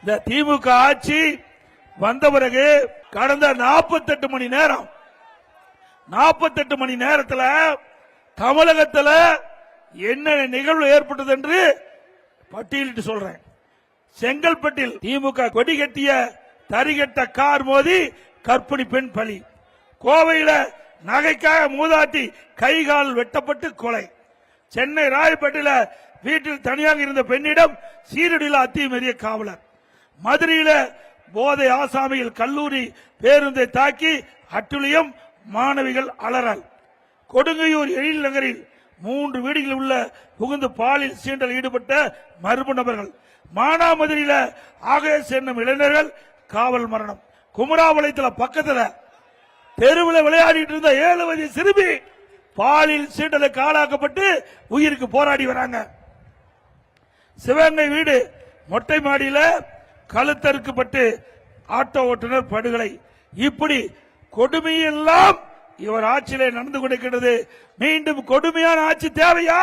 இந்த திமுக ஆட்சி வந்த பிறகு கடந்த 48 மணி நேரத்தில் தமிழகத்தில் என்ன நிகழ்வு ஏற்பட்டது என்று பட்டியலிட்டு சொல்றேன். செங்கல்பட்டில் திமுக கொடி கட்டிய தரிகட்ட கார் மோதி கர்ப்பிணி பெண் பலி. கோவையில் நகைக்காக மூதாட்டி கை கால் வெட்டப்பட்டு கொலை. சென்னை ராயப்பேட்டையில் வீட்டில் தனியாக இருந்த பெண்ணிடம் சீரடியில் அத்துமீறிய காவலர். மதுரையில் போதை ஆசாமியில் கல்லூரி பேருந்தை தாக்கி அட்டுழியம், மாணவிகள் அலறல். கொடுங்கையூர் எழில் நகரில் 3 வீடுகளில் உள்ள புகுந்து பாலியல் சீண்டல் ஈடுபட்ட மர்ம நபர்கள். மானாமதுரையில் ஆகேஷ் என்னும் இளைஞர்கள் காவல் மரணம். குமராபாளையத்தில் பக்கத்தில் தெருவில் விளையாடிட்டு இருந்த 7 வயது சிறுமி பாலியல் சீண்டலுக்கு ஆளாக்கப்பட்டு உயிருக்கு போராடி வராங்க. சிவகங்கை வீடு மொட்டை மாடியில் கழுத்தறுக்கப்பட்டு ஆட்டோ ஓட்டுநர் படுகொலை. இப்படி கொடுமையெல்லாம் இவர் ஆட்சியிலே நடந்து கொண்டிருக்கிறது. மீண்டும் கொடுமையான ஆட்சி தேவையா?